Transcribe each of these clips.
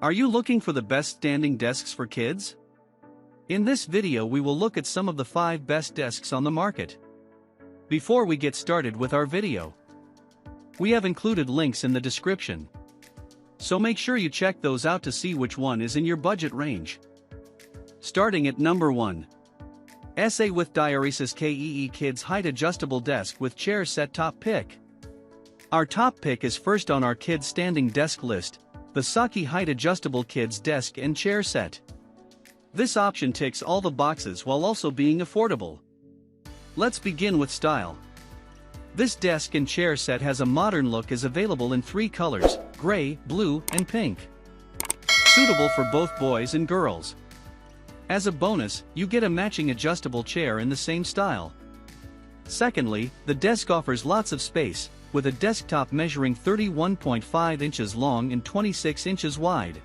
Are you looking for the best standing desks for kids? In this video we will look at some of the 5 best desks on the market. Before we get started with our video, we have included links in the description, so make sure you check those out to see which one is in your budget range. Starting at number 1. SÄKEE with Diaresis KEE Kids Height Adjustable Desk with Chair Set Top Pick. Our top pick is first on our kids standing desk list, the SÄKEE Height Adjustable Kids Desk and Chair Set. This option ticks all the boxes while also being affordable. Let's begin with style. This desk and chair set has a modern look, is available in 3 colors, gray, blue, and pink. Suitable for both boys and girls. As a bonus, you get a matching adjustable chair in the same style. Secondly, the desk offers lots of space, with a desktop measuring 31.5 inches long and 26 inches wide.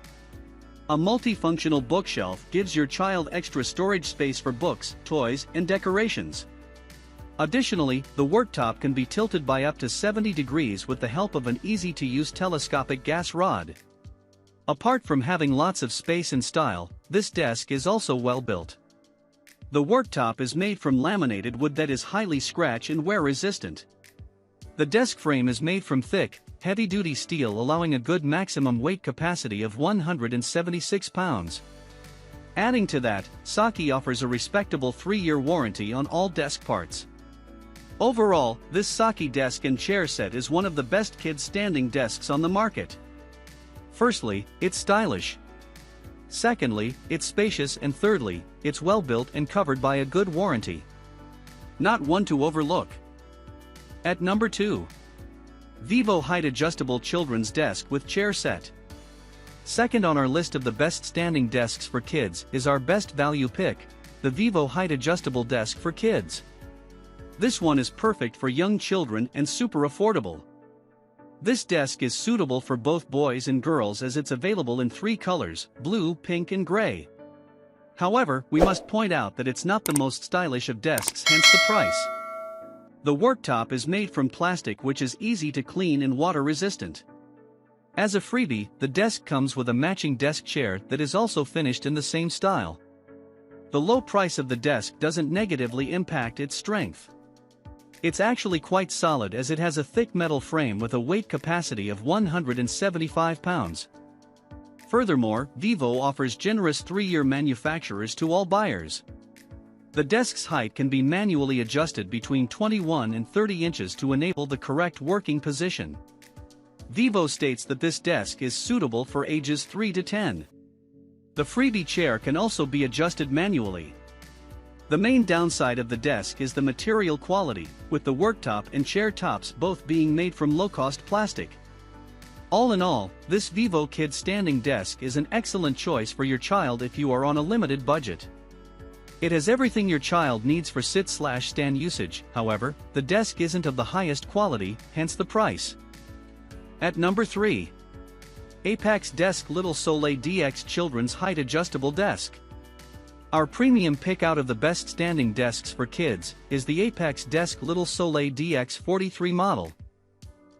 A multifunctional bookshelf gives your child extra storage space for books, toys, and decorations. Additionally, the worktop can be tilted by up to 70 degrees with the help of an easy-to-use telescopic gas rod. Apart from having lots of space and style, this desk is also well built. The worktop is made from laminated wood that is highly scratch and wear resistant. The desk frame is made from thick, heavy-duty steel, allowing a good maximum weight capacity of 176 pounds. Adding to that, SÄKEE offers a respectable 3-year warranty on all desk parts. Overall, this SÄKEE desk and chair set is one of the best kids standing desks on the market. Firstly, it's stylish. Secondly, it's spacious, and thirdly, it's well built and covered by a good warranty. Not one to overlook. At number 2. VIVO Height Adjustable Children's Desk with Chair Set. Second on our list of the best standing desks for kids is our best value pick, the VIVO Height Adjustable Desk for Kids. This one is perfect for young children and super affordable. This desk is suitable for both boys and girls as it's available in 3 colors, blue, pink, and gray. However, we must point out that it's not the most stylish of desks, hence the price. The worktop is made from plastic, which is easy to clean and water resistant. As a freebie, the desk comes with a matching desk chair that is also finished in the same style. The low price of the desk doesn't negatively impact its strength. It's actually quite solid as it has a thick metal frame with a weight capacity of 175 pounds. Furthermore, VIVO offers generous 3-year manufacturers to all buyers. The desk's height can be manually adjusted between 21 and 30 inches to enable the correct working position. VIVO states that this desk is suitable for ages 3 to 10. The freebie chair can also be adjusted manually. The main downside of the desk is the material quality, with the worktop and chair tops both being made from low-cost plastic. All in all, this VIVO Kids standing desk is an excellent choice for your child if you are on a limited budget. It has everything your child needs for sit/stand usage. However, the desk isn't of the highest quality, hence the price. At number 3. ApexDesk Little Soleil DX Children's Height Adjustable Desk. Our premium pick out of the best standing desks for kids is the ApexDesk Little Soleil DX43 model.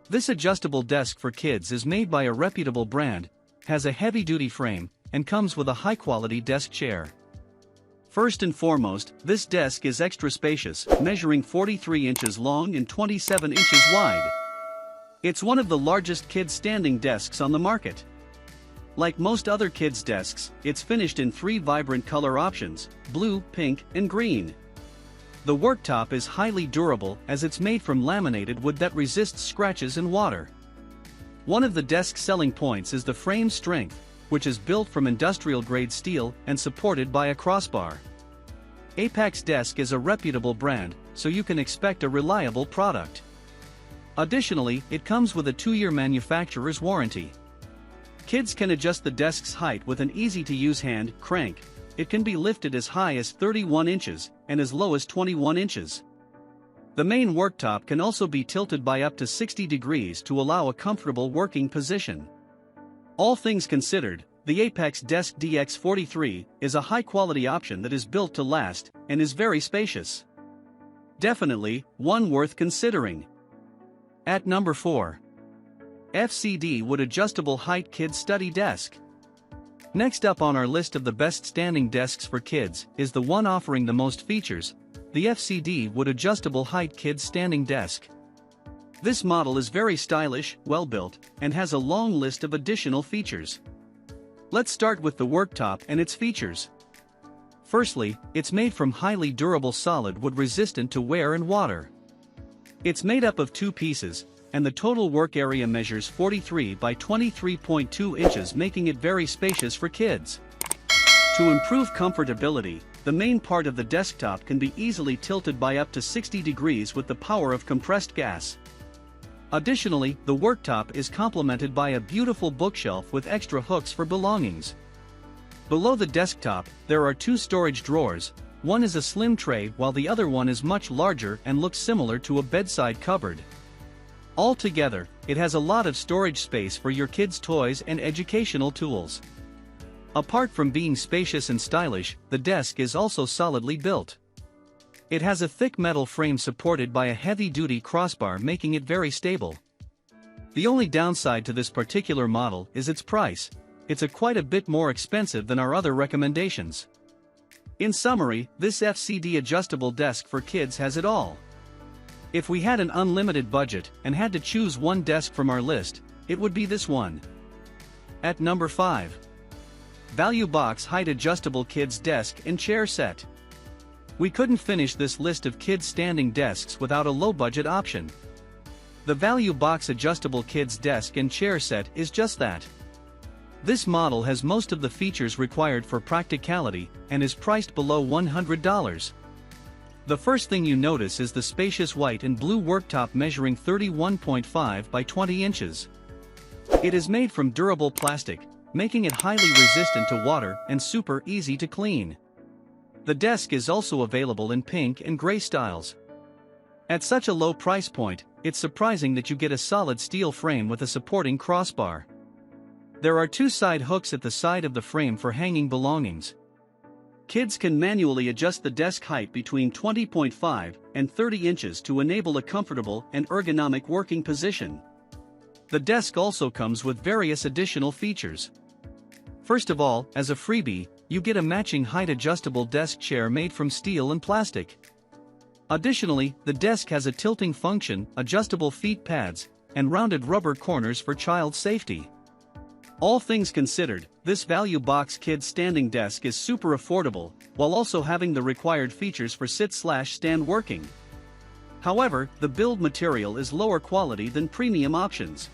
This adjustable desk for kids is made by a reputable brand, has a heavy-duty frame, and comes with a high-quality desk chair. First and foremost, this desk is extra spacious, measuring 43 inches long and 27 inches wide. It's one of the largest kids standing desks on the market. Like most other kids desks, it's finished in 3 vibrant color options, blue, pink, and green. The worktop is highly durable as it's made from laminated wood that resists scratches and water. One of the desk's selling points is the frame strength, which is built from industrial-grade steel and supported by a crossbar. ApexDesk is a reputable brand, so you can expect a reliable product. Additionally, it comes with a 2-year manufacturer's warranty. Kids can adjust the desk's height with an easy-to-use hand crank. It can be lifted as high as 31 inches and as low as 21 inches. The main worktop can also be tilted by up to 60 degrees to allow a comfortable working position. All things considered, the ApexDesk DX43 is a high-quality option that is built to last and is very spacious. Definitely one worth considering. At number 4. FCD Wood Adjustable Height Kids Study Desk. Next up on our list of the best standing desks for kids is the one offering the most features, the FCD Wood Adjustable Height Kids Standing Desk. This model is very stylish, well-built, and has a long list of additional features. Let's start with the worktop and its features. Firstly, it's made from highly durable solid wood resistant to wear and water. It's made up of 2 pieces, and the total work area measures 43 by 23.2 inches, making it very spacious for kids. To improve comfortability, the main part of the desktop can be easily tilted by up to 60 degrees with the power of compressed gas. Additionally, the worktop is complemented by a beautiful bookshelf with extra hooks for belongings. Below the desktop, there are 2 storage drawers. One is a slim tray while the other one is much larger and looks similar to a bedside cupboard. Altogether, it has a lot of storage space for your kids' toys and educational tools. Apart from being spacious and stylish, the desk is also solidly built. It has a thick metal frame supported by a heavy-duty crossbar, making it very stable. The only downside to this particular model is its price. It's quite a bit more expensive than our other recommendations. In summary, this FCD adjustable desk for kids has it all. If we had an unlimited budget and had to choose one desk from our list, it would be this one. At number 5. Value Box Height Adjustable Kids Desk and Chair Set. We couldn't finish this list of kids standing desks without a low-budget option. The Value Box Adjustable Kids Desk and Chair Set is just that. This model has most of the features required for practicality and is priced below $100. The first thing you notice is the spacious white and blue worktop measuring 31.5 by 20 inches. It is made from durable plastic, making it highly resistant to water and super easy to clean. The desk is also available in pink and gray styles. At such a low price point, it's surprising that you get a solid steel frame with a supporting crossbar. There are 2 side hooks at the side of the frame for hanging belongings. Kids can manually adjust the desk height between 20.5 and 30 inches to enable a comfortable and ergonomic working position. The desk also comes with various additional features. First of all, as a freebie, you get a matching height adjustable desk chair made from steel and plastic. Additionally, the desk has a tilting function, adjustable feet pads, and rounded rubber corners for child safety. All things considered, this Value Box Kids Standing Desk is super affordable, while also having the required features for sit/stand working. However, the build material is lower quality than premium options.